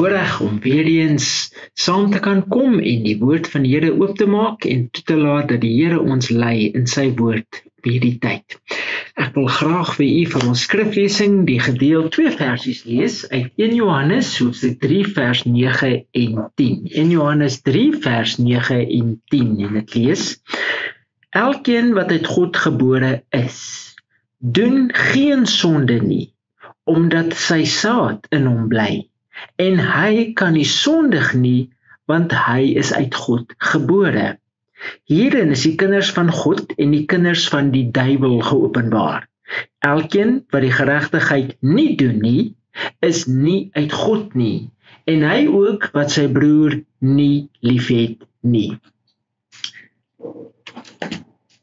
voorreg om weer eens saam te kan kom en die woord van die Here oop te maak en toe te laat dat die Here ons lei in sy woord op hierdie tyd. Ek wil graag vir u vir ons skriflesing die gedeel 2 versies lees uit 1 Johannes hoofstuk 3 vers 9 en 10. 1 Johannes 3 vers 9 en 10 en dit lees: Elkeen wat uit God gebore is, doen geen sonde nie, omdat sy saad in hom bly, en hy kan nie sondig nie, want hy is uit God gebore. Hierin is die kinders van God en die kinders van die duiwel geopenbaar. Elkeen wat die geregtigheid nie doen nie, is nie uit God nie, en hy ook wat sy broer nie liefhet nie.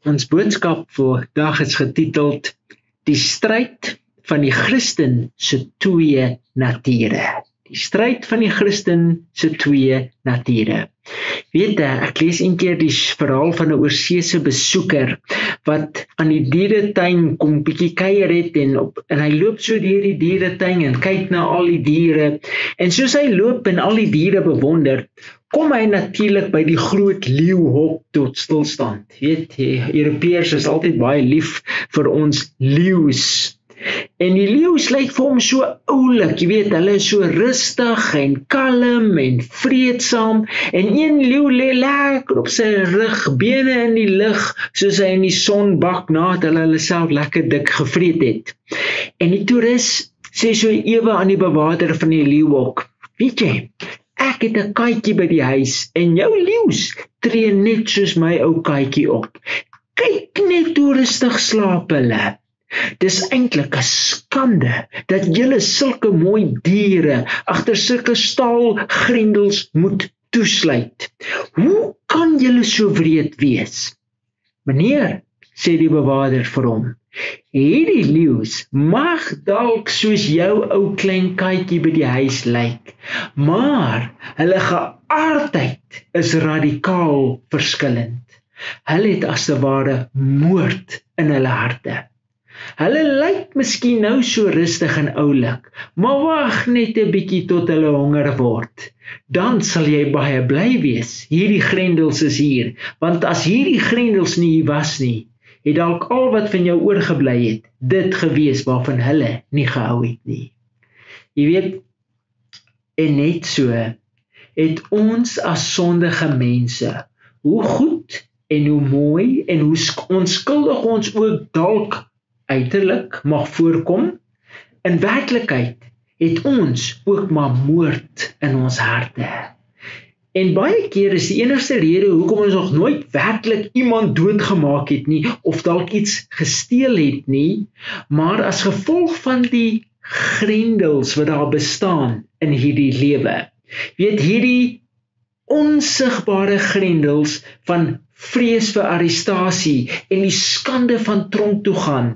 Ons boodskap vir vandag is getiteld Die stryd van die Christen se twee nature. Die stryd van die Christen se twee nature. Weet jy, ek lees een keer die verhaal van 'n oorseese besoeker wat aan die dieretuin kom bietjie kuier het en hy loop so deur die dieretuin en kyk na al die diere. En soos hy loop en al die diere bewonder, kom hy natuurlik by die groot leeuhok tot stilstand. Weet jy, Europeërs is altyd baie lief vir ons leeu's. En die leeu's lyk vir hom so oulik, jy weet, hulle is so rustig en kalm en vreedsaam, en een leeu lê lekker op sy rug, bene in die lug, soos hy in die son bak nadat hulle self lekker dik gevreet het. En die toerist sê so ewe aan die bewaarder van die leeuhok: weet jy, ek het 'n katjie by die huis, en jou leeu's tree net soos my ou katjie op. Kyk net hoe rustig slaap hulle. Dis eintlik 'n skande dat julle sulke mooi diere agter sulke staalgrendels moet toesluit. Hoe kan julle so wreed wees? Meneer, sê die bewaarder vir hom, hierdie leeu's mag dalk soos jou ou klein katjie by die huis lyk, maar hulle geaardheid is radikaal verskillend. Hulle het as te ware moord in hulle harte. Hulle lyk miskien nou so rustig en oulik, maar wag net 'n bietjie tot hulle honger word. Dan sal jy baie bly wees, hierdie grendels is hier, want as hierdie grendels nie hier was nie, het dalk al wat van jou oorgebly het, dit gewees waarvan hulle nie gehou het nie. Jy weet, en net so, het ons as sondige mense, hoe goed en hoe mooi en hoe onskuldig ons ook dalk uiterlik mag voorkom, in werklikheid het ons ook maar moord in ons harte. En baie keer is die enigste rede hoekom ons nog nooit werklik iemand doodgemaak het nie, of dalk iets gesteel het nie, maar as gevolg van die grendels wat daar bestaan in hierdie lewe. Weet, hierdie onsigbare grendels van vrees vir arrestasie en die skande van tronk toe gaan,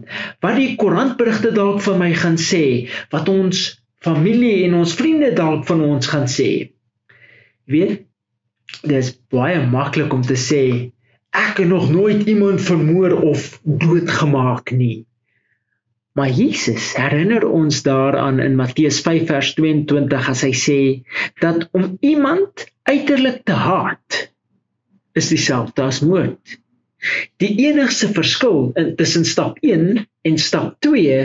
wat die koerantberigte dalk van my gaan sê, wat ons familie en ons vriende dalk van ons gaan sê. Weet, dit is baie maklik om te sê, ek het nog nooit iemand vermoor of doodgemaak nie. Maar Jesus herinner ons daaraan in Matteus 5 vers 22 as hy sê, dat om iemand uiterlik te haat, is dieselfde as moord. Die enigste verskil tussen stap 1 en stap 2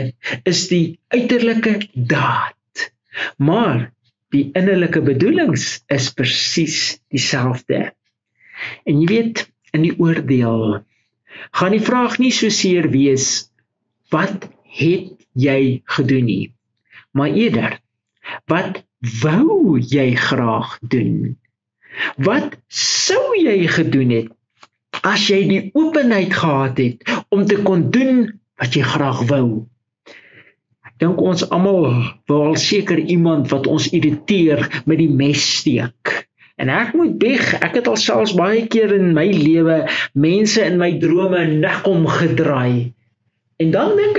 is die uiterlike daad. Maar die innerlike bedoelings is presies dieselfde. En jy weet, in die oordeel gaan die vraag nie so seer wees, wat het jy gedoen nie, maar eerder, wat wou jy graag doen? Wat sou jy gedoen het, as jy die openheid gehad het, om te kon doen wat jy graag wou? Ek dink ons almal wil al seker iemand wat ons irriteer met die mes steek. En ek moet beg, ek het al selfs baie keer in my lewe mense in my drome nek omgedraai. En dan dink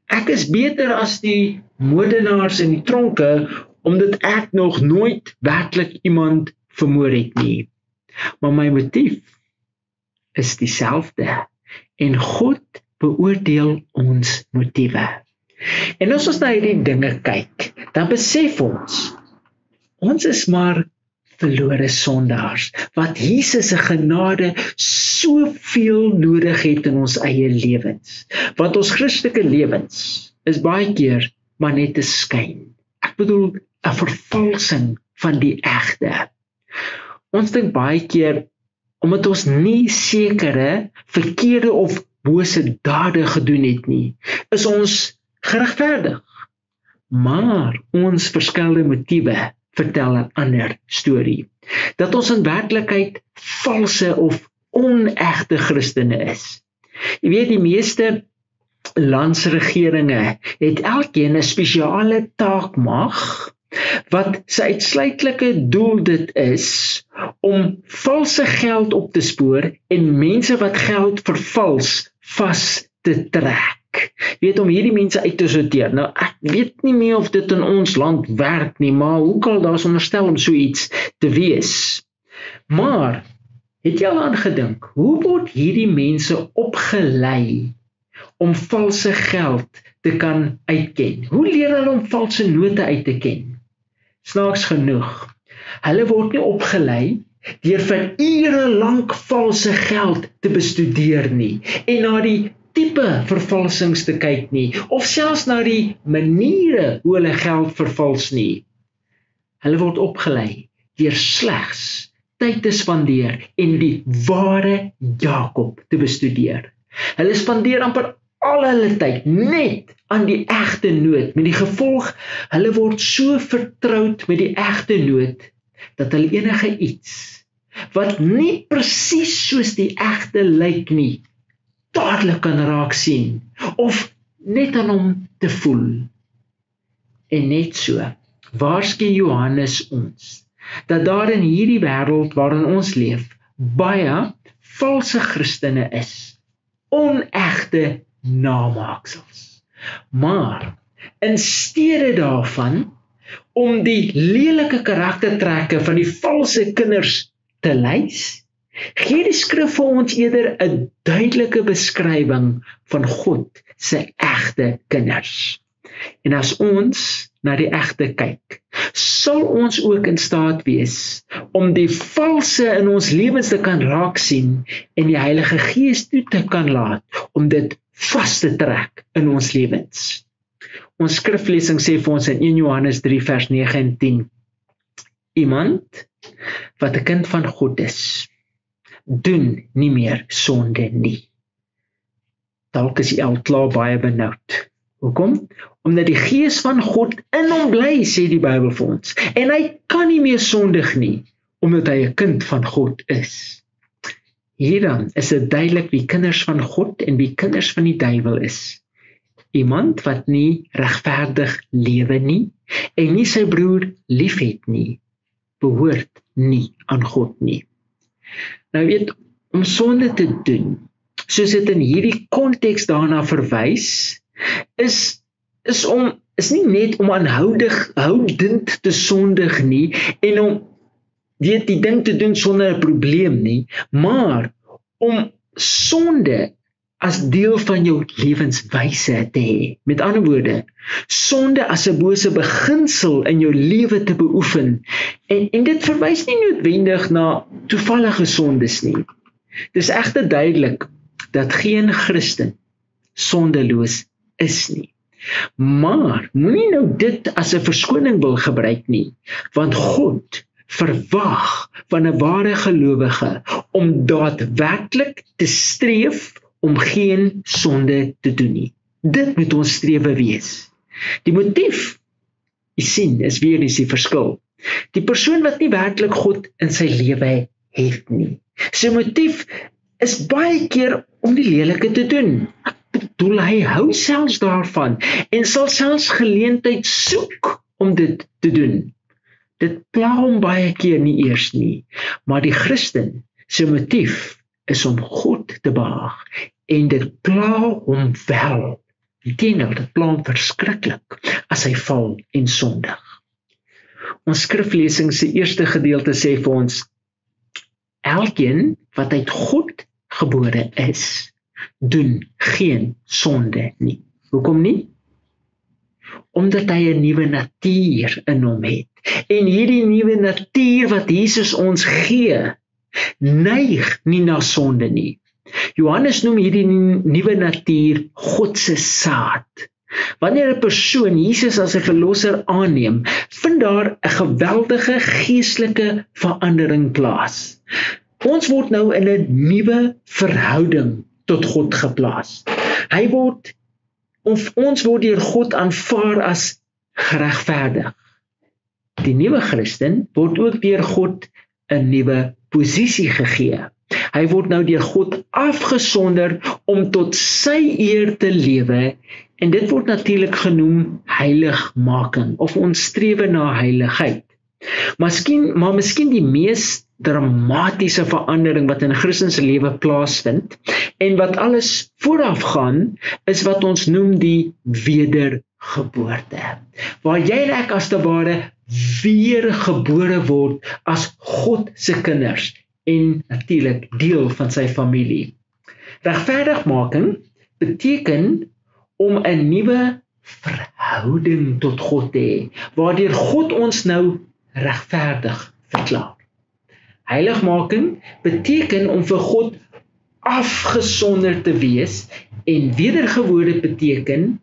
ek is beter as die moordenaars in die tronke, omdat ek nog nooit werklik iemand vermoor het nie. Maar my motief is dieselfde. En God beoordeel ons motiewe. En as ons na hierdie dinge kyk, dan besef ons, Ons is maar verlore sondaars, wat Jesus se genade soveel nodig het in ons eie lewens. Want ons Christelike lewens is baie keer maar net 'n skyn. Ek bedoel 'n vervalsing van die egte. Ons dink baie keer, omdat ons nie sekere verkeerde of bose dade gedoen het nie, is ons geregverdig. Maar ons verskillende motiewe vertel 'n ander storie. Dat ons in werklikheid valse of onegte Christene is. Jy weet, die meeste landsregeringe het elkeen 'n spesiale taakmag, wat sy uitsluitlike doel dit is, om valse geld op te spoor en mense wat geld vervals vas te trek. Weet, om hierdie mense uit te sorteer. Nou, ek weet nie meer of dit in ons land werk nie, maar hoe kan daar onderstel om so iets te wees? Maar, het jy al aan gedink, hoe word hierdie mense opgelei om valse geld te kan uitken? Hoe leer hulle om valse note uit te ken? Snaaks genoeg, hulle word nie opgelei deur vir ure lank valse geld te bestudeer nie, en na die tipe vervalsings te kyk nie, of selfs na die maniere hoe hulle geld vervals nie. Hulle word opgelei deur slegs tyd te spandeer en die ware Jakob te bestudeer. Hulle spandeer amper al hulle tyd net aan die egte noot, met die gevolg, hulle word so vertroud met die egte noot, dat hulle enige iets, wat nie presies soos die egte lyk nie, dadelik kan raak sien, of net aan hom te voel. En net so, waarsku Johannes ons, dat daar in hierdie wêreld waarin ons leef, baie valse Christene is, onegte namaaksels. Maar, in steede daarvan, om die lelike karaktertrekke van die valse kinders te lys, gee die skrif vir ons eerder 'n duidelike beskrywing van God se egte kinders. En as ons na die egte kyk, sal ons ook in staat wees om die valse in ons lewens te kan raak sien en die Heilige Gees toe te kan laat om dit vas te trek in ons lewens. Ons skriflesing sê vir ons in 1 Johannes 3 vers 9 en 10, iemand wat 'n kind van God is, doen nie meer sonde nie. Dalk is jy al klaar baie benoud. Hoekom? Omdat die Gees van God in hom bly, sê die Bybel vir ons. En hy kan nie meer sondig nie, omdat hy 'n kind van God is. Hierdan is dit duidelik wie kinders van God en wie kinders van die duiwel is. Iemand wat nie regverdig lewe nie, en nie sy broer liefhet nie, behoort nie aan God nie. Nou weet, om sonde te doen, soos dit in hierdie konteks daarna verwys, is nie net om houdend te sondig nie, en om weet die ding te doen sonder 'n probleem nie, maar om sonde as deel van jou lewenswyse te hê. Met ander woorde, sonde as 'n bose beginsel in jou lewe te beoefen. En dit verwys nie noodwendig na toevallige sondes nie. Dis egter duidelik dat geen Christen sondeloos is nie. Maar moenie nou dit as 'n verskoning wil gebruik nie, want God verwag van 'n ware gelowige om daadwerklik te streef om geen sonde te doen nie. Dit moet ons strewe wees. Die motief, jy sien, is weer eens die verskil. Die persoon wat nie werklik God in sy lewe het nie, sy motief is baie keer om die lelike te doen. Ek bedoel, hy hou selfs daarvan en sal selfs geleentheid soek om dit te doen. Dit pla hom baie keer nie eers nie, maar die Christen sy motief is om God te behaag, en dit pla hom wel. Inteendeel, dit pla hom verskriklik as hy val en sondig. Ons skriflesing se eerste gedeelte sê vir ons, elkeen wat uit God gebore is, doen geen sonde nie. Hoekom nie? Omdat hy 'n nuwe natuur in hom het. En hierdie nuwe natuur wat Jesus ons gee, neig nie na sonde nie. Johannes noem hierdie nuwe natuur God se saad. Wanneer 'n persoon Jesus as 'n verlosser aanneem, vind daar 'n geweldige geestelike verandering plaas. Ons word nou in 'n nuwe verhouding tot God geplaas. Ons word deur God aanvaar as geregverdig. Die nuwe Christen word ook deur God 'n nuwe posisie gegee. Hy word nou deur God afgesonder om tot sy eer te lewe, en dit word natuurlik genoem heiligmaking of ons strewe na heiligheid. Maar miskien die mees dramatiese verandering wat in 'n Christen se lewe plaasvind en wat alles vooraf gaan, is wat ons noem die wedergeboorte. Waar jy en ek as te ware weergebore word as God se kinders en natuurlik deel van sy familie. Regverdigmaking beteken om 'n nuwe verhouding tot God te hê, waardeur God ons nou regverdig verklaar. Heiligmaking beteken om vir God afgesonder te wees, en wedergebore beteken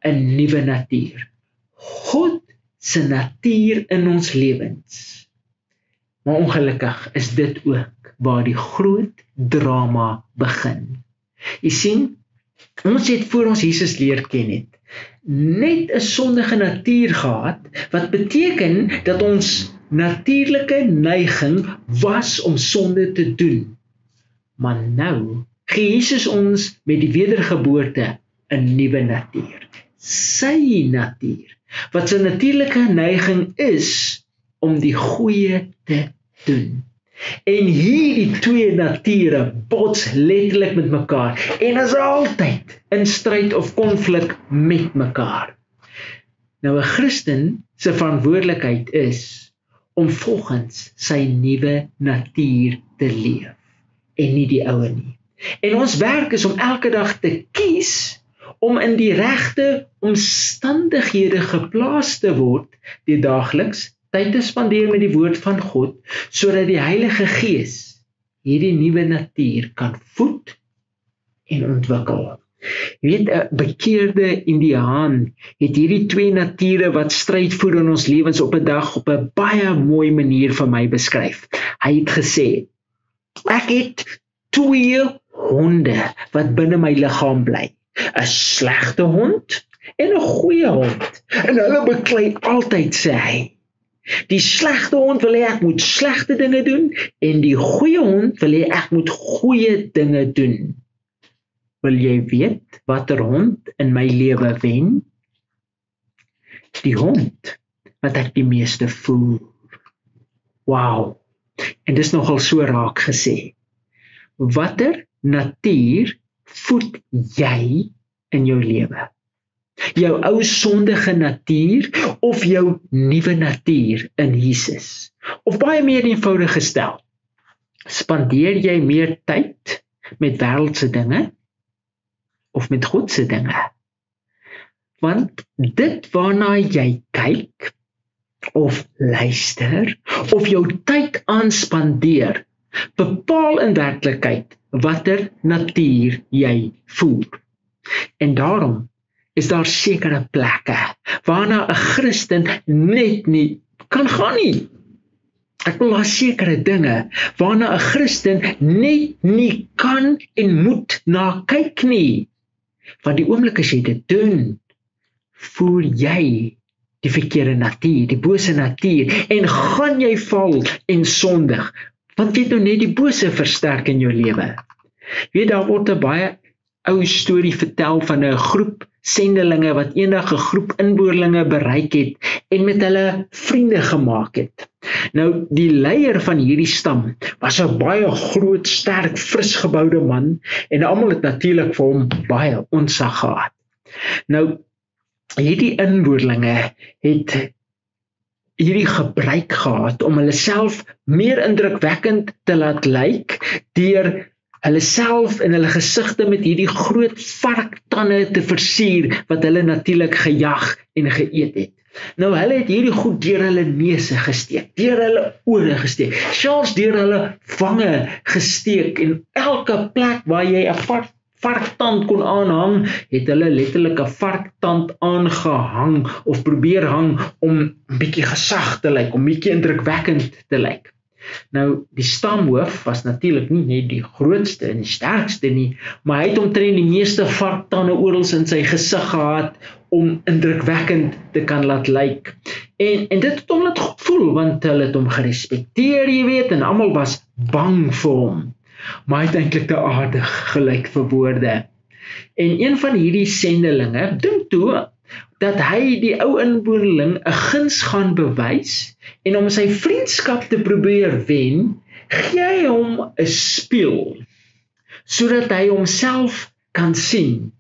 'n nuwe natuur. God se natuur in ons lewens. Maar ongelukkig is dit ook waar die groot drama begin. Jy sien, ons het voor ons Jesus leer ken het, net 'n sondige natuur gehad, wat beteken dat ons natuurlike neiging was om sonde te doen. Maar nou gee Jesus ons met die wedergeboorte 'n nuwe natuur. Sy natuur, wat sy natuurlike neiging is om die goeie te doen. En hierdie twee nature bots letterlik met mekaar en is altyd in stryd of konflik met mekaar. Nou 'n Christen se verantwoordelikheid is om volgens sy nuwe natuur te leef en nie die ou nie. En ons werk is om elke dag te kies om in die regte omstandighede geplaas te word, die daagliks tyd te spandeer met die woord van God, sodat die Heilige Gees hierdie nuwe natuur kan voed en ontwikkel. Jy weet, 'n bekeerde Indiaan het hierdie twee nature wat stryd voer in ons lewens op 'n dag op 'n baie mooi manier vir my beskryf. Hy het gesê, ek het twee honde wat binne my liggaam bly. 'n Slegte hond en 'n goeie hond. En hulle beklei altyd, sê hy. Die slegte hond wil hê ek moet slegte dinge doen, en die goeie hond wil hê ek moet goeie dinge doen. Wil jy weet watter hond in my lewe wen? Die hond wat ek die meeste voer. Wow. En dis nogal so raak gesê. Watter natuur voed jy in jou lewe? Jou ou sondige natuur of jou nuwe natuur in Jesus? Of baie meer eenvoudig gestel, spandeer jy meer tyd met wêreldse dinge of met God se dinge? Want dit waarna jy kyk of luister of jou tyd aanspandeer, bepaal in werklikheid watter natuur jy voer. En daarom is daar sekere plekke waarna 'n Christen net nie kan gaan nie. Ek wil daar sekere dinge waarna 'n Christen net nie kan en moet na kyk nie. Want die oomblik as jy dit doen, voer jy die verkeerde natuur, die bose natuur, en gaan jy val en sondig. Want weet nou net die bose versterk in jou lewe. Weet, daar word 'n baie ou storie vertel van 'n groep sendelinge wat eendag 'n groep inboorlinge bereik het en met hulle vriende gemaak het. Nou, die leier van hierdie stam was 'n baie groot, sterk, frisgeboude man en almal het natuurlik vir hom baie onsag gehad. Nou, hierdie inboorlinge het hierdie gebruik gehad om hulle self meer indrukwekkend te laat lyk deur hulle self en hulle gesigte met hierdie groot varktande te versier wat hulle natuurlik gejag en geëet het. Nou, hulle het hierdie goed deur hulle neuse gesteek, deur hulle ore gesteek, selfs deur hulle vange gesteek, en elke plek waar jy 'n varktand kon aanhang, het hulle letterlik 'n varktand aangehang, of probeer hang, om 'n bietjie gesag te lyk, om 'n bietjie indrukwekkend te lyk. Nou, die stamhoof was natuurlik nie net die grootste en die sterkste nie, maar hy het omtrent die meeste varktande oral in sy gesig gehad, om indrukwekkend te kan laat lyk. En dit het hom laat goed voel, want hulle het hom gerespekteer, jy weet, en almal was bang vir hom. Maar hy het eintlik te aardig gelyk vir woorde. En een van hierdie sendelinge dink toe dat hy die ou inboorling 'n guns gaan bewys, en om sy vriendskap te probeer wen, gee hy hom 'n spieël, sodat hy homself kan sien.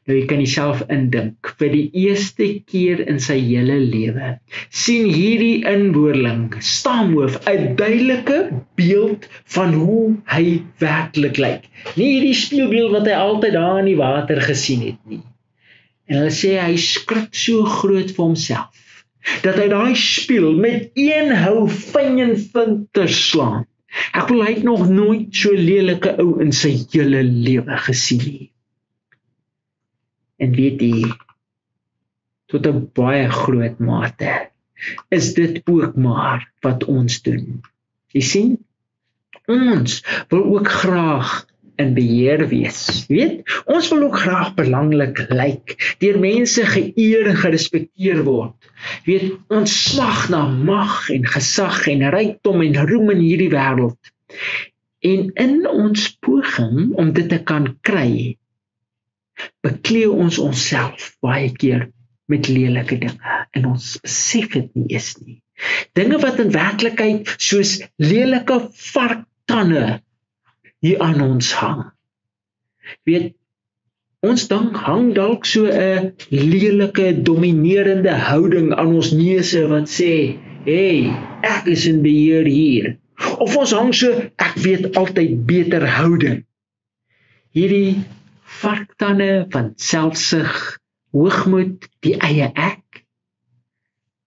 Nou, jy kan jouself indink, vir die eerste keer in sy hele lewe, sien hierdie inboorling, stamhoof, 'n duidelike beeld van hoe hy werklik lyk. Nie hierdie spieelbeeld wat hy altyd daar in die water gesien het nie. En hulle sê hy skrik so groot vir homself, dat hy daai spieël met een hou vingervinter slaan. Ek wil, hy het nog nooit so lelike ou in sy hele lewe gesien nie. En weet jy, tot 'n baie groot mate, is dit ook maar wat ons doen. Jy sien, ons wil ook graag in beheer wees. Jy weet, ons wil ook graag belangrik lyk, deur mense geëer en gerespekteer word. Jy weet, ons smag na mag en gesag en rykdom en roem in hierdie wêreld. En in ons poging om dit te kan kry, bekleë ons onsself baie keer met lelike dinge, en ons besef dit nie eens nie. Dinge wat in werklikheid soos lelike varktande hier aan ons hang. Weet, ons hang dalk so 'n lelike, dominerende houding aan ons neuse wat sê, hey, ek is in beheer hier. Of ons hang so, ek weet altyd beter houding. Hierdie varktande van selfsug, hoogmoed, die eie ek.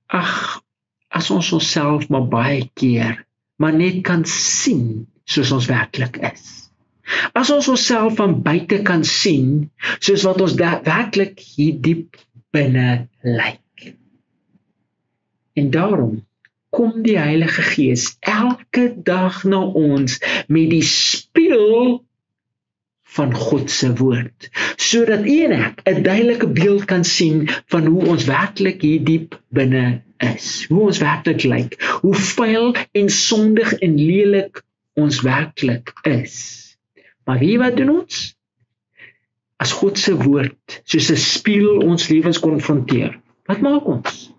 Ag, as ons onsself maar baie keer, maar net kan sien soos ons werklik is. As ons onsself van buite kan sien, soos wat ons werklik hier diep binne lyk. En daarom kom die Heilige Gees elke dag na ons met die spieël van God se woord, sodat u en ek 'n duidelike beeld kan sien van hoe ons werklik hier diep binne is, hoe ons werklik lyk, hoe vuil en sondig en lelik ons werklik is. Maar weet jy wat doen ons? As God se woord soos 'n spieël ons lewens konfronteer, wat maak ons?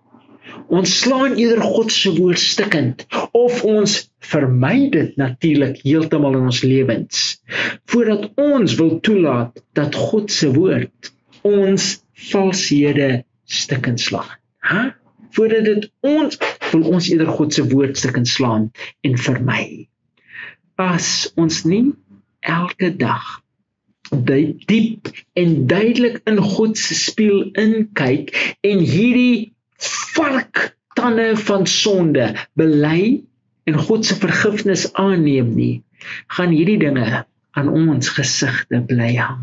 Ons slaan eerder God se woord stikkend, of ons vermy dit natuurlik heeltemal in ons lewens, voordat ons wil toelaat dat God se woord ons valshede stikkend slaan. Voordat dit wil ons eerder God se woord stikkend slaan en vermy. As ons nie elke dag diep en duidelik in God se spieël inkyk en hierdie varktande van sonde bely en God se vergifnis aanneem nie, gaan hierdie dinge aan ons gesigte bly hang.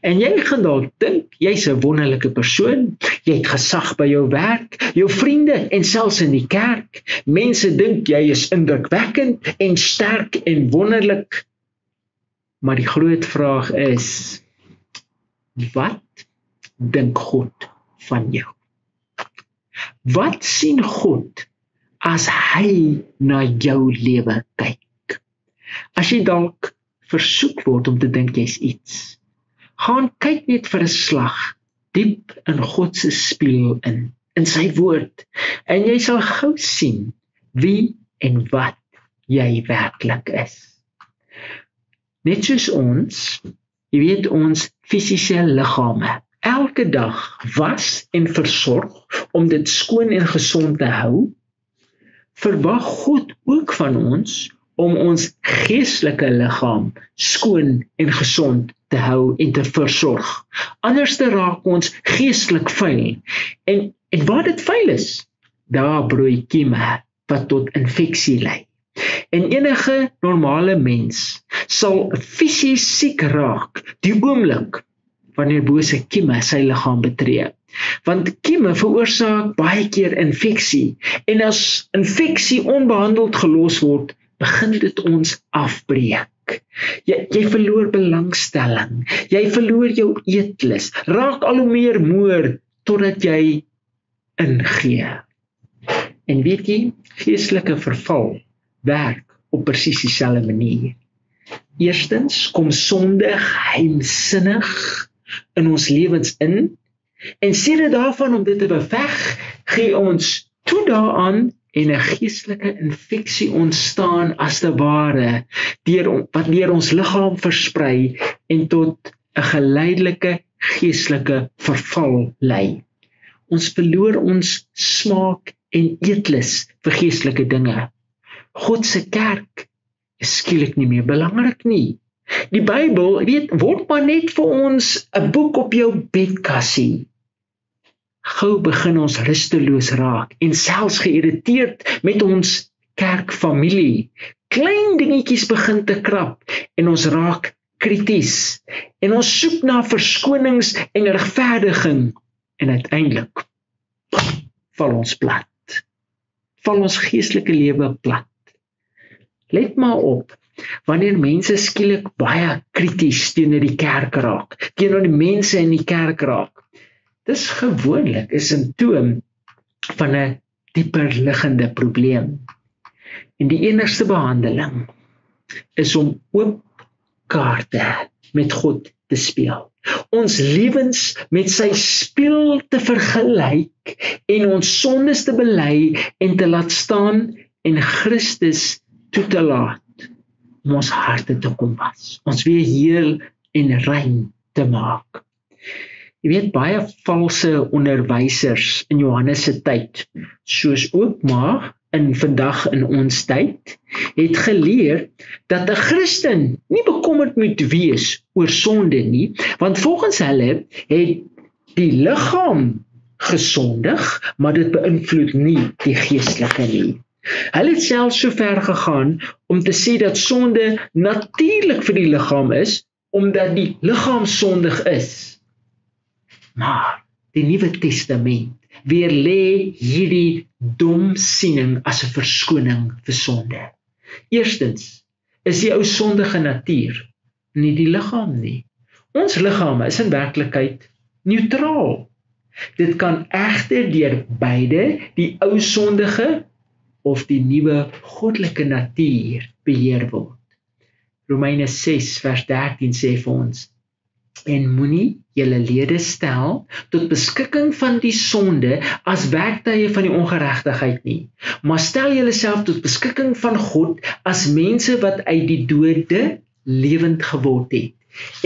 En jy gaan dalk dink, jy's 'n wonderlike persoon, jy het gesag by jou werk, jou vriende en selfs in die kerk. Mense dink jy is indrukwekkend en sterk en wonderlik. Maar die groot vraag is, wat dink God van jou? Wat sien God as hy na jou lewe kyk? As jy dalk versoek word om te dink jy's iets, gaan kyk net vir 'n slag diep in God se spieël in sy woord, en jy sal gou sien wie en wat jy werklik is. Net soos ons, jy weet, ons fisiese liggame elke dag was en versorg om dit skoon en gesond te hou, verwag God ook van ons om ons geestelike liggaam skoon en gesond te hou en te versorg. Anders te raak ons geestelik vuil En waar dit vuil is, daar broei kieme wat tot infeksie lei. En enige normale mens sal fisies siek raak die oomblik wanneer bose kieme sy liggaam betree. Want kieme veroorsaak baie keer infeksie en as infeksie onbehandeld gelos word, begin dit ons afbreek. Jy verloor belangstelling, jy verloor jou eetlus, raak al hoe meer moer totdat jy ingee. En weet jy, geestelike verval werk op presies dieselfde manier. Eerstens kom sonde geheimsinnig in ons lewens in, en sedert daarvan om dit te beveg, gee ons toe daaraan en 'n geestelike infeksie ontstaan as te ware, wat deur ons liggaam versprei en tot 'n geleidelike geestelike verval lei. Ons verloor ons smaak en eetlus vir geestelike dinge. God se kerk is skielik nie meer belangrik nie. Die Bybel, word maar net vir ons 'n boek op jou bedkassie. Gou begin ons rusteloos raak en selfs geïrriteerd met ons kerkfamilie. Klein dingetjies begin te krap en ons raak krities. En ons soek na verskonings en regverdiging en uiteindelik val ons plat. Val ons geestelike lewe plat. Let maar op, wanneer mense skielik baie krities teenoor die kerk raak, teenoor die mense in die kerk raak, dis gewoonlik 'n simptoom van 'n dieper liggende probleem. En die enigste behandeling is om oop kaarte met God te speel. Ons lewens met sy spieël te vergelyk en ons sondes te bely en te laat staan en Christus toe te laat om ons harte te kom was, ons weer heel en rein te maak. Jy weet, baie valse onderwysers in Johannes se tyd, soos ook maar vandag in ons tyd, het geleer dat 'n Christen nie bekommerd moet wees oor sonde nie, want volgens hulle het die liggaam gesondig, maar dit beïnvloed nie die geestelike nie. Hulle het selfs so ver gegaan om te sê dat sonde natuurlik vir die liggaam is, omdat die liggaam sondig is. Maar die Nuwe Testament weerlê hierdie dom siening as 'n verskoning vir sonde. Eerstens is die ou sondige natuur nie die liggaam nie. Ons liggame is in werklikheid neutraal. Dit kan egter deur beide die ou sondige of die nuwe goddelike natuur beheer word. Romeine 6 vers 13 sê vir ons: en moenie julle lede stel tot beskikking van die sonde as werktuie van die ongeregtigheid nie, maar stel julleself tot beskikking van God as mense wat uit die dode lewend geword het,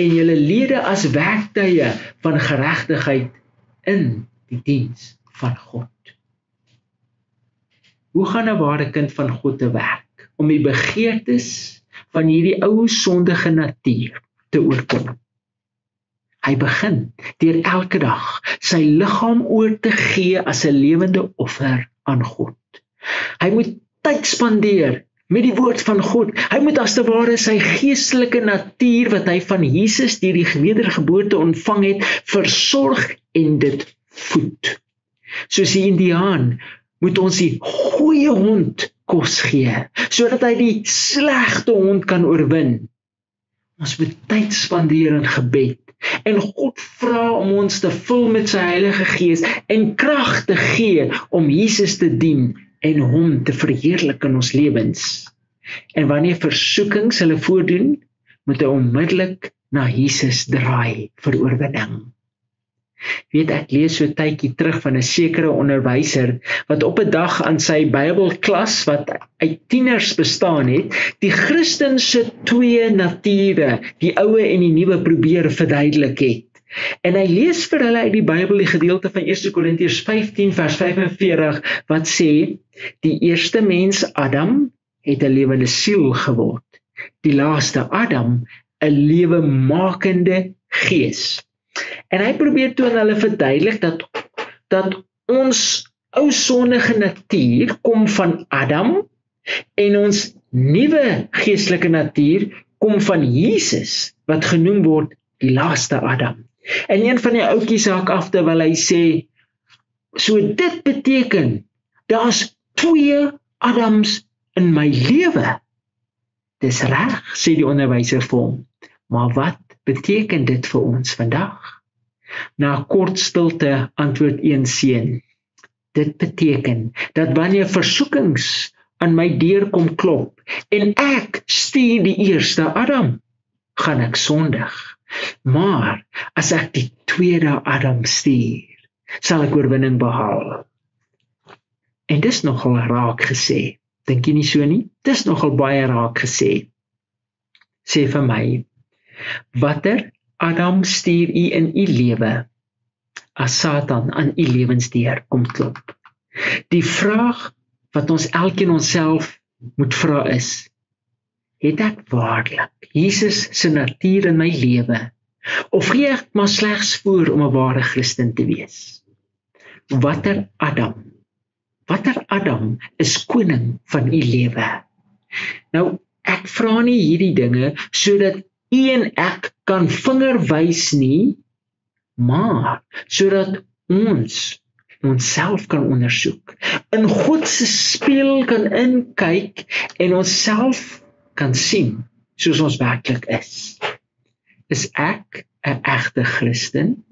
en julle lede as werktuie van geregtigheid in die diens van God. Hoe gaan 'n ware kind van God te werk om die begeertes van hierdie ou sondige natuur te oorkom? Hy begin deur elke dag sy liggaam oor te gee as 'n lewende offer aan God. Hy moet tyd spandeer met die woord van God. Hy moet as te ware sy geestelike natuur wat hy van Jesus deur die wedergeboorte ontvang het, versorg en dit voed. Soos die Indiaan moet ons die goeie hond kos gee, sodat hy die slegte hond kan oorwin. Ons moet tyd spandeer in gebed en God vra om ons te vul met sy Heilige Gees en krag te gee om Jesus te dien en hom te verheerlik in ons lewens. En wanneer versoekings hulle voordoen, moet hy onmiddellik na Jesus draai vir oorwinning. Weet, ek lees so 'n tydjie terug van 'n sekere onderwyser wat op 'n dag aan sy Bybelklas wat uit tieners bestaan het, die Christen se twee nature, die oue en die nuwe, probeer verduidelik het. En hy lees vir hulle uit die Bybel die gedeelte van 1 Korintiërs 15 vers 45 wat sê: die eerste mens Adam het 'n lewende siel geword, die laaste Adam 'n lewemakende gees. En hy probeer toe aan hulle verduidelik dat ons ou sondige natuur kom van Adam en ons nuwe geestelike natuur kom van Jesus, wat genoem word die laaste Adam. En een van die ouetjies haak af terwyl hy sê, so dit beteken, daar's 2 Adams in my lewe. Dis reg, sê die onderwyser vir hom. Maar wat beteken dit vir ons vandag? Na 'n kort stilte antwoord een seun. Dit beteken dat wanneer versoekings aan my deur kom klop en ek stuur die eerste Adam, gaan ek sondig. Maar as ek die tweede Adam stuur, sal ek oorwinning behaal. En dis nogal raak gesê. Dink jy nie so nie? Dis nogal baie raak gesê. Sê vir my, watter Adam stuur u in u lewe as Satan aan u lewensdeur kom klop? Die vraag wat ons elkeen onsself moet vra is, het ek waarlik Jesus se natuur in my lewe, of gee ek maar slegs voor om 'n ware Christen te wees? Watter Adam is koning van u lewe? Nou, ek vra nie hierdie dinge sodat u en ek kan vinger wys nie, maar sodat ons onsself kan ondersoek, in God se spieël kan inkyk en onsself kan sien soos ons werklik is. Is ek 'n egte Christen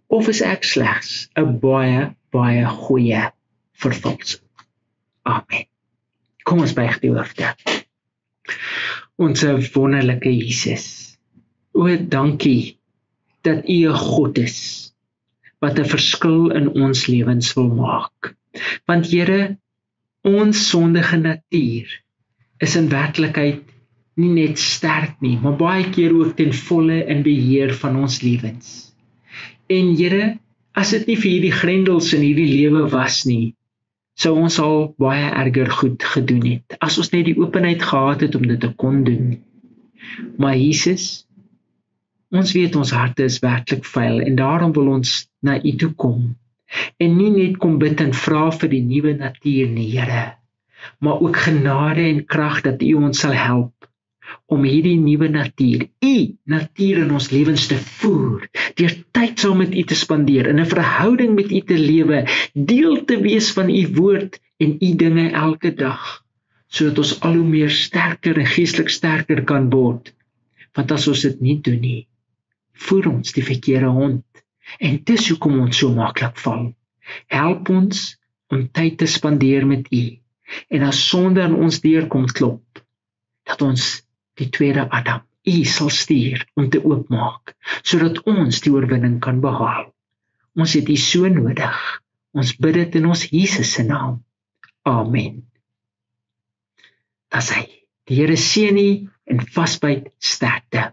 of is ek slegs 'n baie goeie vervalsing? Amen. Kom ons buig die hoofde. Ons wonderlike Jesus, o dankie dat u 'n God is wat 'n verskil in ons lewens wil maak. Want Here, ons sondige natuur is in werklikheid nie net sterk nie, maar baie keer ook ten volle in beheer van ons lewens. En Here, as dit nie vir hierdie grendels in hierdie lewe was nie, sou ons al baie erger goed gedoen het, as ons net die openheid gehad het om dit te kon doen. Maar Jesus, ons weet ons harte is werklik vuil en daarom wil ons na u toe kom. En nie net kom bid en vra vir die nuwe natuur nie, Here, maar ook genade en krag dat u ons sal help om hierdie nuwe natuur, u natuur in ons lewens te voer, deur tyd saam met u te spandeer, in 'n verhouding met u te lewe, deel te wees van u woord en u dinge elke dag, sodat ons al hoe meer sterker en geestelik sterker kan word. Want as ons dit nie doen nie, voer ons die verkeerde hond, en dis hoekom ons so maklik val. Help ons om tyd te spandeer met u, en as sonde aan ons deur kom klop, dat ons die tweede Adam, u sal stuur om te oopmaak, sodat ons die oorwinning kan behaal. Ons het u so nodig. Ons bid dit in ons Jesus se naam. Amen. Dis hy. Die Here seën u en vasbyt sterkte.